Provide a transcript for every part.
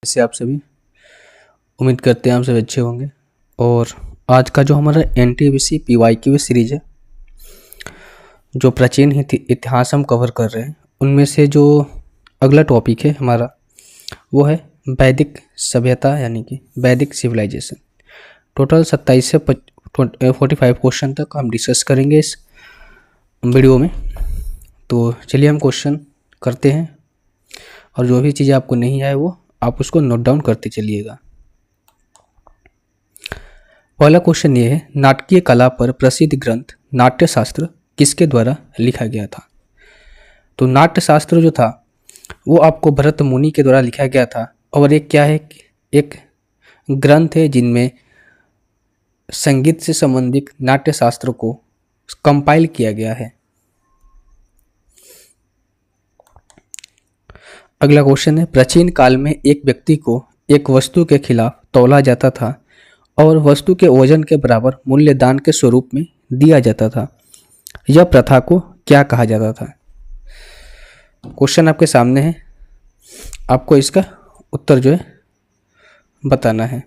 जैसे आप सभी उम्मीद करते हैं आप सभी अच्छे होंगे। और आज का जो हमारा एनटीपीसी पीवाईक्यू सीरीज है, जो प्राचीन इतिहास हम कवर कर रहे हैं, उनमें से जो अगला टॉपिक है हमारा वो है वैदिक सभ्यता, यानी कि वैदिक सिविलाइजेशन। टोटल 27 से 45 क्वेश्चन तक हम डिस्कस करेंगे इस वीडियो में। तो चलिए हम क्वेश्चन करते हैं, और जो भी चीज़ें आपको नहीं आए वो आप उसको नोट डाउन करते चलिएगा। पहला क्वेश्चन ये है, नाटकीय कला पर प्रसिद्ध ग्रंथ नाट्यशास्त्र किसके द्वारा लिखा गया था? तो नाट्यशास्त्र जो था वो आपको भरत मुनि के द्वारा लिखा गया था। और एक क्या है, एक ग्रंथ है जिनमें संगीत से संबंधित नाट्यशास्त्र को कंपाइल किया गया है। अगला क्वेश्चन है, प्राचीन काल में एक व्यक्ति को एक वस्तु के खिलाफ तौला जाता था और वस्तु के वजन के बराबर मूल्य दान के स्वरूप में दिया जाता था। यह प्रथा को क्या कहा जाता था? क्वेश्चन आपके सामने है, आपको इसका उत्तर जो है बताना है।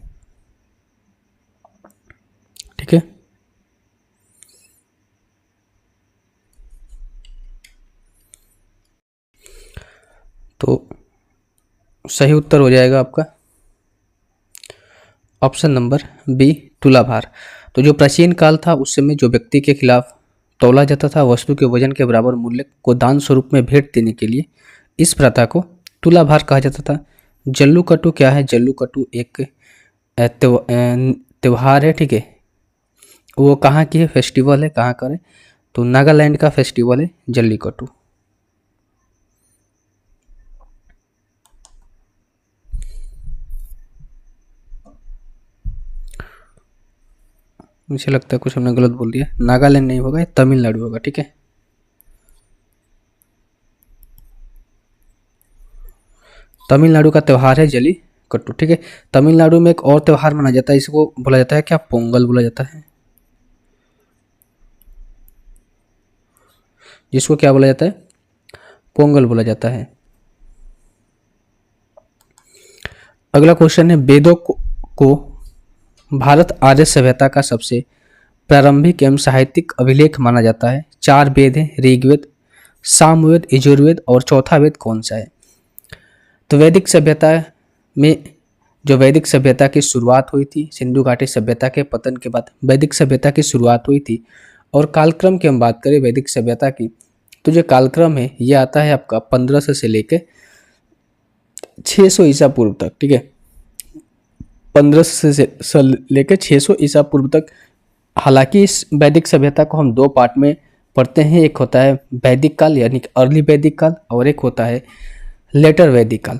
ठीक है, तो सही उत्तर हो जाएगा आपका ऑप्शन नंबर बी, तुलाभार। तो जो प्राचीन काल था उस समय जो व्यक्ति के खिलाफ तौला जाता था वस्तु के वजन के बराबर मूल्य को दान स्वरूप में भेंट देने के लिए, इस प्रथा को तुलाभार कहा जाता था। जल्लूकट्टू क्या है? जल्लूकट्टू एक त्योहार है, ठीक है। वो कहाँ की है? फेस्टिवल है, कहाँ का है? तो नागालैंड का फेस्टिवल है जल्लीकट्टू। मुझे लगता है कुछ हमने गलत बोल दिया, नागालैंड नहीं होगा, ये तमिलनाडु होगा। ठीक है, तमिलनाडु का त्यौहार है जल्लीकट्टू। ठीक है, तमिलनाडु में एक और त्यौहार मनाया जाता है, इसको बोला जाता है क्या? पोंगल बोला जाता है। जिसको क्या बोला जाता है? पोंगल बोला जाता है। अगला क्वेश्चन है, वेदों को भारत आर्य सभ्यता का सबसे प्रारंभिक एवं साहित्यिक अभिलेख माना जाता है। 4 वेद हैं, ऋग्वेद, सामवेद, यजुर्वेद और चौथा वेद कौन सा है? तो वैदिक सभ्यता में जो वैदिक सभ्यता की शुरुआत हुई थी, सिंधु घाटी सभ्यता के पतन के बाद वैदिक सभ्यता की शुरुआत हुई थी। और कालक्रम की हम बात करें वैदिक सभ्यता की, तो जो कालक्रम है ये आता है आपका 1500 से लेकर 600 ईसा पूर्व तक। ठीक है, 1500 से लेकर 600 ईसा पूर्व तक। हालांकि इस वैदिक सभ्यता को हम 2 पार्ट में पढ़ते हैं, एक होता है वैदिक काल यानी कि अर्ली वैदिक काल, और एक होता है लेटर वैदिक काल।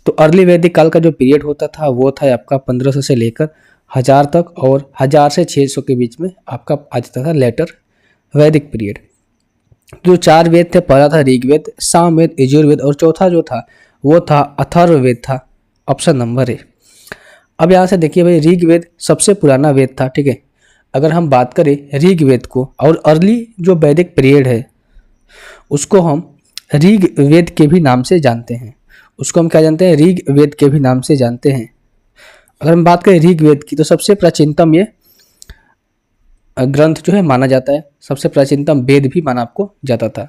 तो अर्ली वैदिक काल का जो पीरियड होता था वो था आपका 1500 से लेकर 1000 तक, और 1000 से 600 के बीच में आपका आ जाता था लेटर वैदिक पीरियड। जो 4 वेद थे, पहला था ऋग्वेद, सामवेद, यजुर्वेद और चौथा जो था वो था अथर्ववेद था। Option number A. अब यहाँ से देखिए भाई, ऋग्वेद सबसे पुराना वेद था। ठीक है, अगर हम बात करें ऋग्वेद को, और अर्ली जो वैदिक पीरियड है उसको हम ऋग्वेद के भी नाम से जानते हैं। उसको हम क्या जानते हैं? ऋग्वेद के भी नाम से जानते हैं। अगर हम बात करें ऋग्वेद की, तो सबसे प्राचीनतम ये ग्रंथ जो है माना जाता है, सबसे प्राचीनतम वेद भी माना आपको जाता था।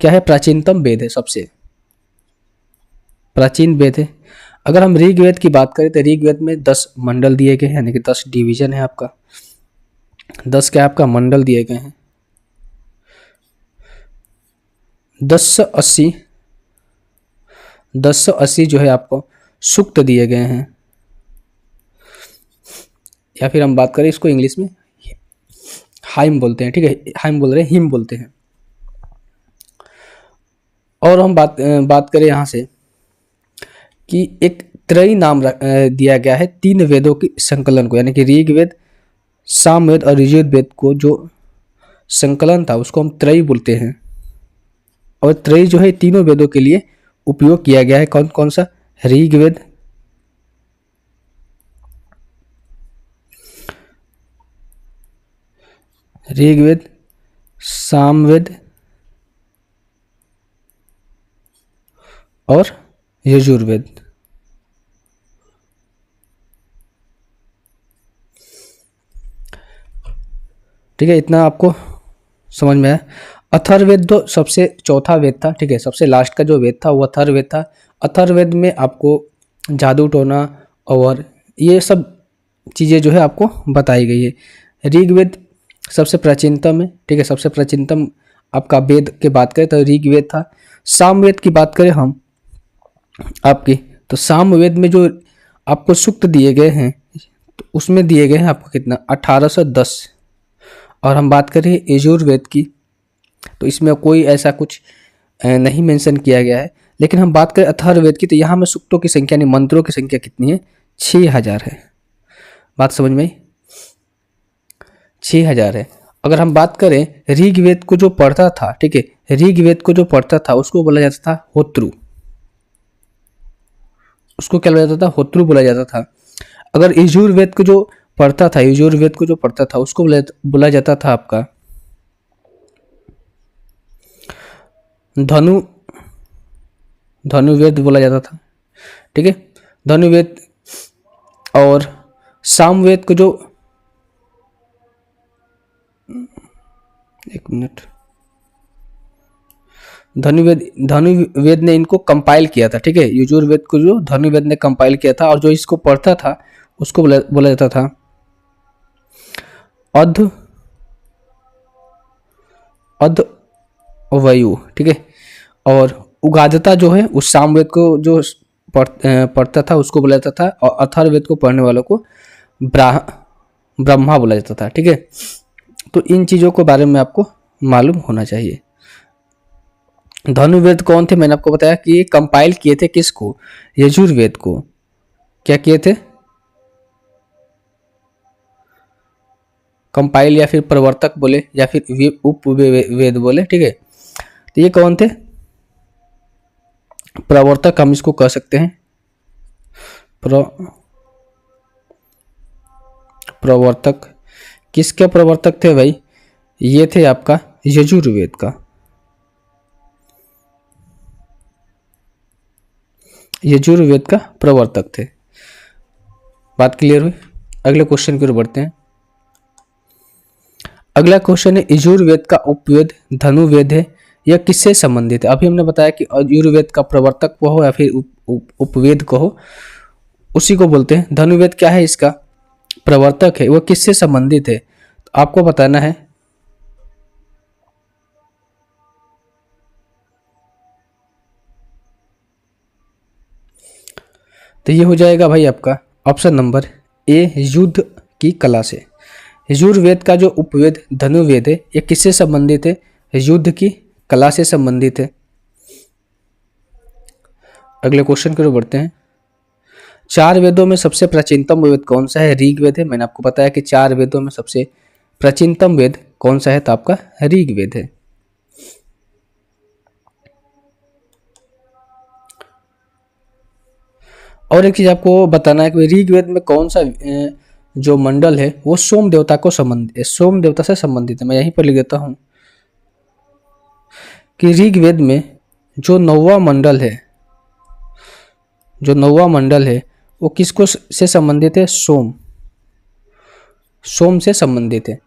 क्या है? प्राचीनतम वेद है, सबसे प्राचीन वेद है। अगर हम ऋग्वेद की बात करें तो ऋग्वेद में 10 मंडल दिए गए हैं, यानी कि 10 डिवीजन है आपका, 10 क्या आपका मंडल दिए गए हैं। 1080 जो है आपको सूक्त दिए गए हैं, या फिर हम बात करें इसको इंग्लिश में हाइम बोलते हैं। ठीक है, हाइम बोल रहे हैं, हिम बोलते हैं। और हम बात करें यहाँ से कि एक त्रयी नाम दिया गया है 3 वेदों की संकलन को, यानी कि ऋग्वेद, सामवेद और यजुर्वेद को जो संकलन था उसको हम त्रयी बोलते हैं। और त्रयी जो है तीनों वेदों के लिए उपयोग किया गया है। कौन कौन सा? ऋग्वेद, सामवेद और यजुर्वेद। ठीक है, इतना आपको समझ में आया। अथर्ववेद जो सबसे चौथा वेद था, ठीक है, सबसे लास्ट का जो वेद था वो अथर्ववेद था। अथर्ववेद में आपको जादू टोना और ये सब चीज़ें जो है आपको बताई गई है। ऋग्वेद सबसे प्राचीनतम है, ठीक है, सबसे प्राचीनतम आपका वेद की बात करें तो ऋग्वेद था। सामवेद की बात करें हम आपकी, तो सामवेद में जो आपको सूक्त दिए गए हैं तो उसमें दिए गए हैं आपको कितना 1810। और हम बात करें यजुर्वेद की तो इसमें कोई ऐसा कुछ नहीं मेंशन किया गया है। लेकिन हम बात करें अथर्ववेद की तो यहाँ में सूक्तों की संख्या नहीं, मंत्रों की संख्या कितनी है, 6000 है। बात समझ में आई, 6000 है। अगर हम बात करें ऋग्वेद को जो पढ़ता था, ठीक है, ऋग्वेद को जो पढ़ता था उसको बोला जाता था होत्रु, उसको क्या बोला जाता था, होत्रु बोला जाता था। अगर यजुर्वेद को जो पढ़ता था, यजुर्वेद को जो पढ़ता था उसको बोला जाता था आपका धनुर्वेद बोला जाता था, ठीक है, धनुर्वेद। और सामवेद को जो, एक मिनट, धनुर्वेद ने इनको कंपाइल किया था, ठीक है, यजुर्वेद को जो धनुर्वेद ने कंपाइल किया था और जो इसको पढ़ता था उसको बोला जाता था अधवयु, ठीक है। और उगादता जो है उस सामवेद को जो पढ़ता था उसको बोला जाता था, और अथर्ववेद को पढ़ने वालों को ब्रह्मा बोला जाता था, ठीक है। तो इन चीज़ों के बारे में आपको मालूम होना चाहिए। धनुर्वेद कौन थे, मैंने आपको बताया कि ये कंपाइल किए थे किसको, यजुर्वेद को। क्या किए थे, कंपाइल या फिर प्रवर्तक बोले या फिर उपवेद बोले, ठीक है। तो ये कौन थे, प्रवर्तक हम इसको कह सकते हैं, प्रवर्तक। किसके प्रवर्तक थे भाई, ये थे आपका यजुर्वेद का, यजुर्वेद का प्रवर्तक थे। बात क्लियर हुई। अगले क्वेश्चन की ओर बढ़ते हैं। अगला क्वेश्चन है यजुर्वेद का उपवेद धनुर्वेद है, यह किससे संबंधित है। अभी हमने बताया कि यजुर्वेद का प्रवर्तक कहो या फिर उपवेद कहो, उसी को बोलते हैं। धनुर्वेद क्या है, इसका प्रवर्तक है, वह किससे संबंधित है, तो आपको बताना है। तो ये हो जाएगा भाई आपका ऑप्शन नंबर ए, युद्ध की कला से। यजुर्वेद का जो उपवेद धनुर्वेद है ये किससे संबंधित है, युद्ध की कला से संबंधित है। अगले क्वेश्चन की ओर बढ़ते हैं। 4 वेदों में सबसे प्राचीनतम वेद कौन सा है, ऋग्वेद है। मैंने आपको बताया कि 4 वेदों में सबसे प्राचीनतम वेद कौन सा है, तो आपका ऋग्वेद है। और एक चीज आपको बताना है कि ऋग्वेद में कौन सा जो मंडल है वो सोम देवता को संबंधित है, सोम देवता से संबंधित है। मैं यहीं पर लिख देता हूं कि ऋग्वेद में जो 9वां मंडल है, जो 9वां मंडल है वो किसको से संबंधित है, सोम, सोम से संबंधित है।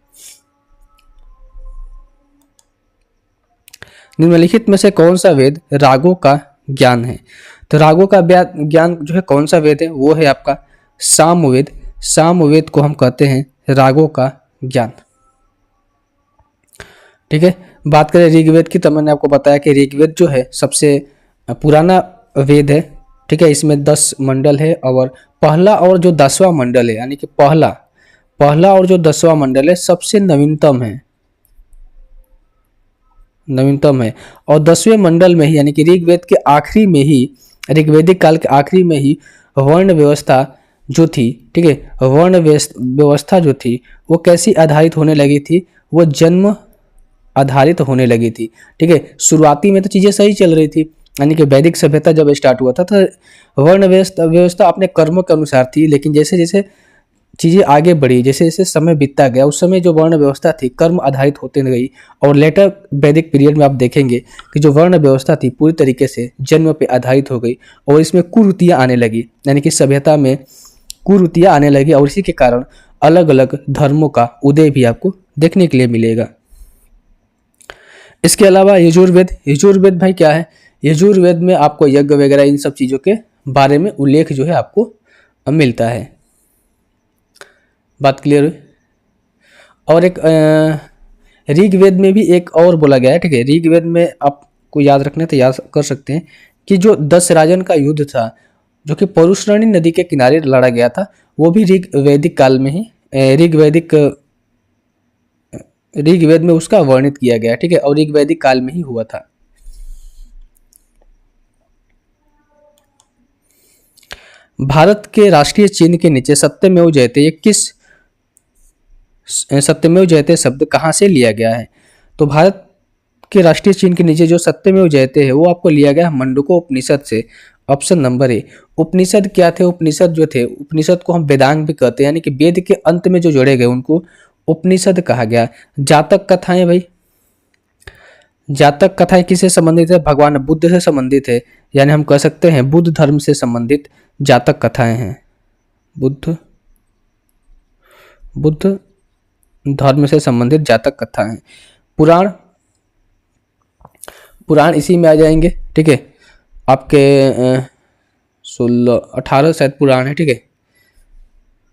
निम्नलिखित में से कौन सा वेद रागों का ज्ञान है, तो रागों का ज्ञान जो है कौन सा वेद है, वो है आपका सामवेद। सामवेद को हम कहते हैं रागों का ज्ञान, ठीक है। बात करें ऋग्वेद की तो मैंने आपको बताया कि ऋग्वेद जो है सबसे पुराना वेद है, ठीक है। इसमें 10 मंडल है और पहला और जो 10वां मंडल है, यानी कि पहला और जो 10वां मंडल है सबसे नवीनतम है, नवीनतम है। और 10वें मंडल में ही यानी कि ऋग्वेद के आखिरी में ही, ऋग्वेदिक काल के आखिरी में ही वर्ण व्यवस्था जो थी, ठीक है, वर्ण व्यवस्था जो थी वो कैसी आधारित होने लगी थी, वो जन्म आधारित होने लगी थी, ठीक है। शुरुआती में तो चीजें सही चल रही थी, यानी कि वैदिक सभ्यता जब स्टार्ट हुआ था तो वर्ण व्यवस्था अपने कर्मों के अनुसार थी। लेकिन जैसे जैसे चीज़ें आगे बढ़ी, जैसे जैसे समय बीतता गया, उस समय जो वर्ण व्यवस्था थी कर्म आधारित होते गई। और लेटर वैदिक पीरियड में आप देखेंगे कि जो वर्ण व्यवस्था थी पूरी तरीके से जन्म पे आधारित हो गई और इसमें कुरीतियाँ आने लगी, यानी कि सभ्यता में कुरीतियाँ आने लगी। और इसी के कारण अलग अलग धर्मों का उदय भी आपको देखने के लिए मिलेगा। इसके अलावा यजुर्वेद, यजुर्वेद भाई क्या है, यजुर्वेद में आपको यज्ञ वगैरह इन सब चीज़ों के बारे में उल्लेख जो है आपको मिलता है। बात क्लियर हुई। और एक ऋग्वेद में भी एक और बोला गया है, ठीक है। ऋग्वेद में आपको याद रखना तो याद कर सकते हैं कि जो 10 राजन का युद्ध था जो कि परुशरणी नदी के किनारे लड़ा गया था, वो भी ऋग्वैदिक काल में ही ऋग्वेद में उसका वर्णित किया गया, ठीक है, और ऋग्वैदिक काल में ही हुआ था। भारत के राष्ट्रीय चिन्ह के नीचे सत्यमेव जयते, ये किस सत्यमेव जयते शब्द कहाँ से लिया गया है? तो भारत के राष्ट्रीय चिन्ह के नीचे जो सत्यमेव जयते है वो आपको लिया गया मंडूको उपनिषद से। Option number A. उपनिषद क्या थे? उपनिषद जो थे, उपनिषद को हम वेदांग भी कहते हैं, यानी कि वेद के अंत में जो जोड़े गए उनको उपनिषद कहा गया। जातक कथाएं भाई, जातक कथाएं किससे संबंधित है? भगवान बुद्ध से संबंधित है, यानी हम कह सकते हैं बुद्ध धर्म से संबंधित जातक कथाएं हैं। बुद्ध धर्म से संबंधित जातक कथाएं। पुराण, पुराण इसी में आ जाएंगे, ठीक है। आपके 18 शायद पुराण है, ठीक है,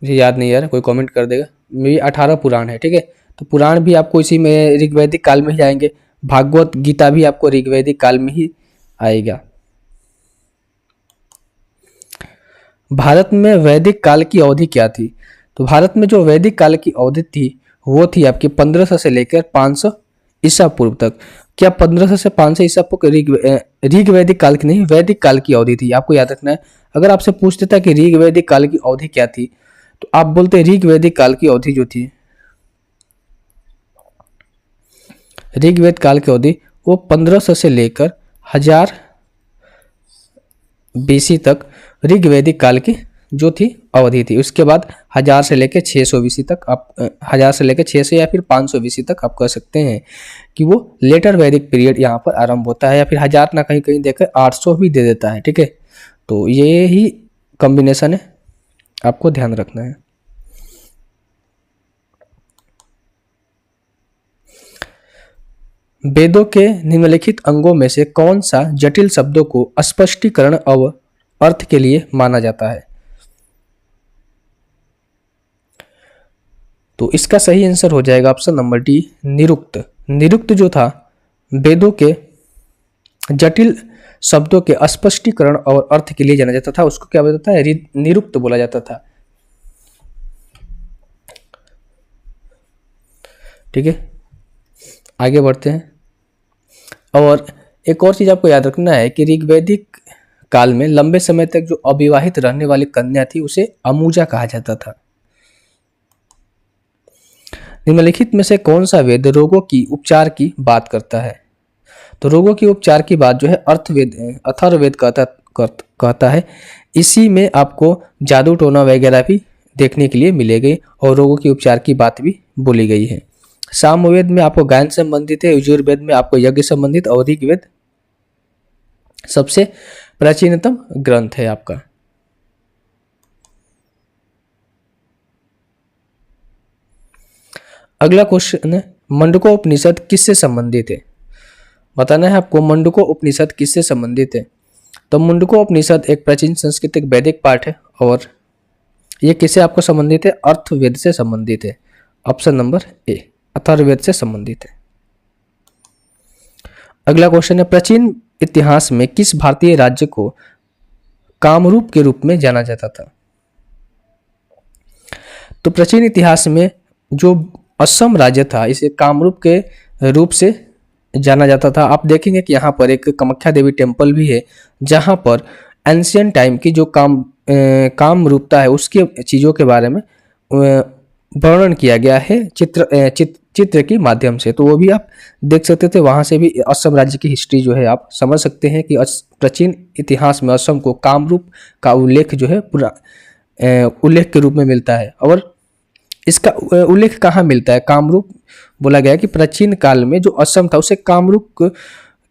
मुझे याद नहीं आ रहा, कोई कमेंट कर देगा। मेरी 18 पुराण है, ठीक है। तो पुराण भी आपको इसी में ऋग्वैदिक काल में ही आएंगे। भागवत गीता भी आपको ऋग्वैदिक काल में ही आएगा। भारत में वैदिक काल की अवधि क्या थी? तो भारत में जो वैदिक काल की अवधि थी वो थी आपकी 1500 से लेकर 500 ईसा पूर्व तक। क्या 1500 से 500 ईसा पूर्व ऋग्वैदिक काल की नहीं, वैदिक काल की अवधि थी, आपको याद रखना है। अगर आपसे पूछते था कि ऋग्वैदिक काल की अवधि क्या थी तो आप बोलते ऋग्वैदिक काल की अवधि जो थी, ऋग्वेद काल की अवधि वो 1500 से लेकर 1000 बीसी तक ऋग्वैदिक काल की जो थी अवधि थी। उसके बाद 1000 से लेकर 600 बीसी तक आप 1000 से लेकर 600 या फिर 500 बीसी तक आप कह सकते हैं कि वो लेटर वैदिक पीरियड यहाँ पर आरंभ होता है, या फिर 1000 ना कहीं कहीं देकर 800 भी दे देता है, ठीक है। तो ये ही कॉम्बिनेशन है, आपको ध्यान रखना है। वेदों के निम्नलिखित अंगों में से कौन सा जटिल शब्दों को स्पष्टीकरण और अर्थ के लिए माना जाता है? तो इसका सही आंसर हो जाएगा ऑप्शन नंबर डी, निरुक्त। निरुक्त जो था वेदों के जटिल शब्दों के स्पष्टीकरण और अर्थ के लिए जाना जाता था, उसको क्या बोला जाता है? निरुक्त बोला जाता था, ठीक है। आगे बढ़ते हैं। और एक और चीज आपको याद रखना है कि ऋग्वैदिक काल में लंबे समय तक जो अविवाहित रहने वाली कन्या थी उसे अमुजा कहा जाता था। निम्नलिखित में से कौन सा वेद रोगों की उपचार की बात करता है? तो रोगों की उपचार की बात जो है अथर्ववेद कहता है। इसी में आपको जादू टोना वगैरह भी देखने के लिए मिलेगी और रोगों की उपचार की बात भी बोली गई है। सामवेद में आपको गायन संबंधित है, यजुर्वेद में आपको यज्ञ संबंधित, और ऋग्वेद सबसे प्राचीनतम ग्रंथ है आपका। अगला क्वेश्चन है, मंडूको उपनिषद किससे संबंधित है? बताना है आपको मंडूको उपनिषद किससे संबंधित है। तो मंडूको उपनिषद एक प्राचीन संस्कृत वैदिक पाठ है और ये किससे आपको संबंधित है? अर्थवेद से संबंधित है। ऑप्शन नंबर ए, अथर्ववेद से संबंधित है। अगला क्वेश्चन है, प्राचीन इतिहास में किस भारतीय राज्य को कामरूप के रूप में जाना जाता था? तो प्राचीन इतिहास में जो असम राज्य था इसे कामरूप के रूप से जाना जाता था। आप देखेंगे कि यहाँ पर एक कामाख्या देवी टेम्पल भी है जहाँ पर एंशियंट टाइम की जो कामरूपता है उसके चीज़ों के बारे में वर्णन किया गया है चित्र के माध्यम से। तो वो भी आप देख सकते थे, वहाँ से भी असम राज्य की हिस्ट्री जो है आप समझ सकते हैं कि प्राचीन इतिहास में असम को कामरूप का उल्लेख जो है पूरा उल्लेख के रूप में मिलता है। और इसका उल्लेख कहाँ मिलता है? कामरूप बोला गया कि प्राचीन काल में जो असम था उसे कामरूप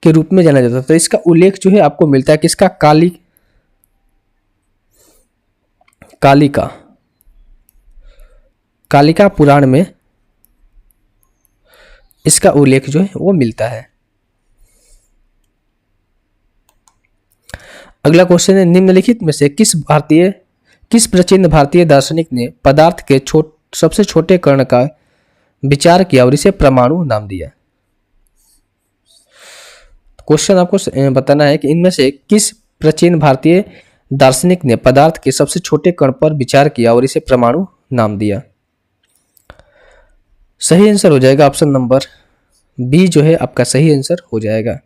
के रूप में जाना जाता था। तो इसका उल्लेख जो है आपको मिलता है किसका? कालिका कालिका पुराण में इसका उल्लेख जो है वो मिलता है। अगला क्वेश्चन है, निम्नलिखित में से किस प्राचीन भारतीय दार्शनिक ने पदार्थ के सबसे छोटे कण का विचार किया और इसे परमाणु नाम दिया। क्वेश्चन आपको बताना है कि इनमें से किस प्राचीन भारतीय दार्शनिक ने पदार्थ के सबसे छोटे कण पर विचार किया और इसे परमाणु नाम दिया। सही आंसर हो जाएगा ऑप्शन नंबर बी जो है आपका सही आंसर हो जाएगा।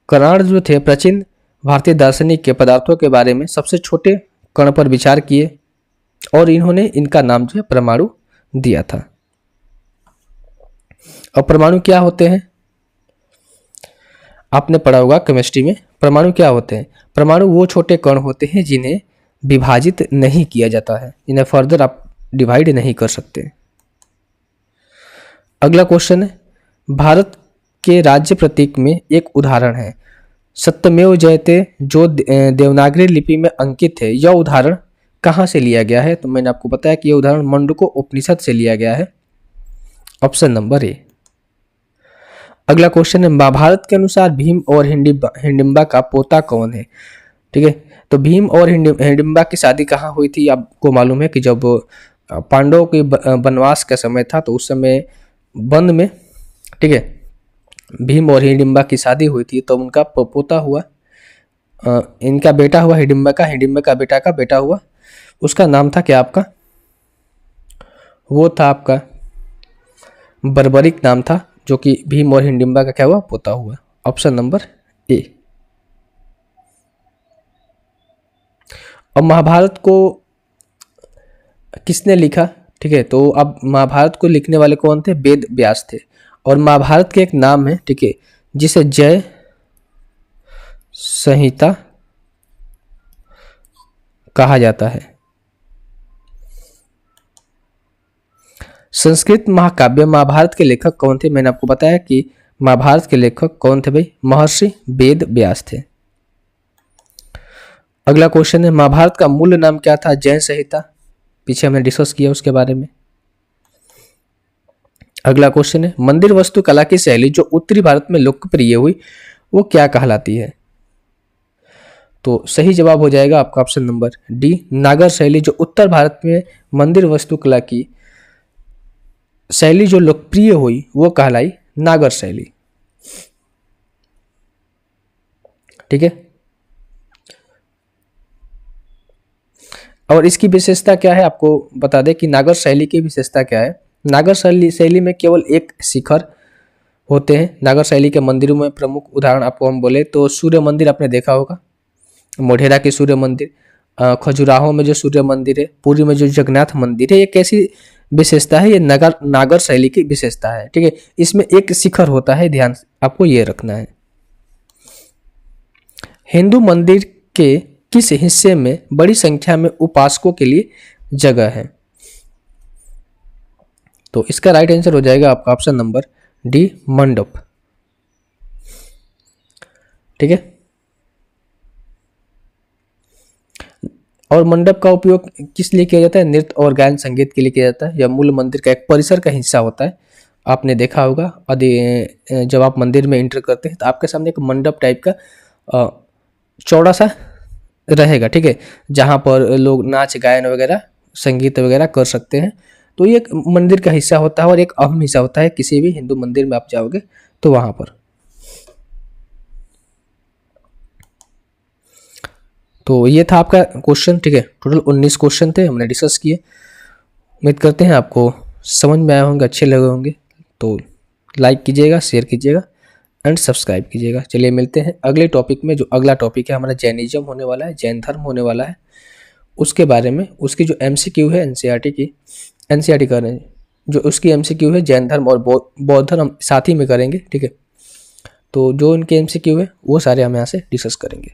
कणाद जो थे प्राचीन भारतीय दार्शनिक के पदार्थों के बारे में सबसे छोटे कण पर विचार किए और इन्होंने इनका नाम जो है परमाणु दिया था। और परमाणु क्या होते हैं, आपने पढ़ा होगा केमिस्ट्री में। परमाणु क्या होते हैं? परमाणु वो छोटे कण होते हैं जिन्हें विभाजित नहीं किया जाता है, इन्हें फर्दर आप डिवाइड नहीं कर सकते। अगला क्वेश्चन है, भारत के राज्य प्रतीक में एक उदाहरण है सत्यमेव जयते जो देवनागरी लिपि में अंकित है, यह उदाहरण कहाँ से लिया गया है? तो मैंने आपको बताया कि यह उदाहरण मंडूको उपनिषद से लिया गया है, ऑप्शन नंबर ए। अगला क्वेश्चन है, महाभारत के अनुसार भीम और हिडिंबा का पोता कौन है? ठीक है, तो भीम और हिडिंबा की शादी कहाँ हुई थी? आपको मालूम है कि जब पांडवों के वनवास का समय था तो उस समय वन में, ठीक है, भीम और हिडिंबा की शादी हुई थी तो उनका पोता हुआ, इनका बेटा हुआ हिडिंबा का बेटा हुआ, उसका नाम था क्या आपका? वो था आपका बर्बरिक नाम था, जो कि भीम और हिडिंबा का क्या हुआ? पोता हुआ, ऑप्शन नंबर ए। अब महाभारत को किसने लिखा? ठीक है, तो अब महाभारत को लिखने वाले कौन थे? वेद व्यास थे। और महाभारत के एक नाम है, ठीक है, जिसे जय संहिता कहा जाता है। संस्कृत महाकाव्य महाभारत के लेखक कौन थे? मैंने आपको बताया कि महाभारत के लेखक कौन थे भाई? महर्षि वेद व्यास थे। अगला क्वेश्चन है, महाभारत का मूल नाम क्या था? जय संहिता, पीछे हमने डिस्कस किया उसके बारे में। अगला क्वेश्चन है, मंदिर वास्तुकला की शैली जो उत्तरी भारत में लोकप्रिय हुई वो क्या कहलाती है? तो सही जवाब हो जाएगा आपका ऑप्शन नंबर डी, नागर शैली। जो उत्तर भारत में मंदिर वास्तुकला की शैली जो लोकप्रिय हुई वो कहलाई नागर शैली। ठीक है, और इसकी विशेषता क्या है आपको बता दें कि नागर शैली की विशेषता क्या है। नागर शैली में केवल एक शिखर होते हैं। नागर शैली के मंदिरों में प्रमुख उदाहरण आपको हम बोले तो सूर्य मंदिर आपने देखा होगा, मोढेरा के सूर्य मंदिर, खजुराहो में जो सूर्य मंदिर है, पुरी में जो जगन्नाथ मंदिर है, ये कैसी विशेषता है? ये नागर शैली की विशेषता है। ठीक है, इसमें एक शिखर होता है, ध्यान आपको ये रखना है। हिंदू मंदिर के किस हिस्से में बड़ी संख्या में उपासकों के लिए जगह है? तो इसका राइट आंसर हो जाएगा आपका ऑप्शन नंबर डी, मंडप। ठीक है, और मंडप का उपयोग किस लिए किया जाता है? नृत्य और गायन संगीत के लिए किया जाता है। यह मूल मंदिर का एक परिसर का हिस्सा होता है। आपने देखा होगा जब आप मंदिर में एंटर करते हैं तो आपके सामने एक मंडप टाइप का चौड़ा सा रहेगा, ठीक है, जहाँ पर लोग नाच गायन वगैरह संगीत वगैरह कर सकते हैं। तो ये एक मंदिर का हिस्सा होता है और एक अहम हिस्सा होता है किसी भी हिंदू मंदिर में आप जाओगे तो वहां पर। तो ये था आपका क्वेश्चन। ठीक है, टोटल 19 क्वेश्चन थे, हमने डिस्कस किए। उम्मीद करते हैं आपको समझ में आए होंगे, अच्छे लगे होंगे। तो लाइक कीजिएगा, शेयर कीजिएगा एंड सब्सक्राइब कीजिएगा। चलिए मिलते हैं अगले टॉपिक में। जो अगला टॉपिक है हमारा जैनिज्म होने वाला है, जैन धर्म होने वाला है। उसके बारे में उसकी जो MCQ है एनसीईआरटी कर रहे हैं, जो उसकी MCQ है जैन धर्म और बौद्ध धर्म हम साथ ही में करेंगे। ठीक है, तो जो इनके MCQ है वो सारे हम यहाँ से डिस्कस करेंगे।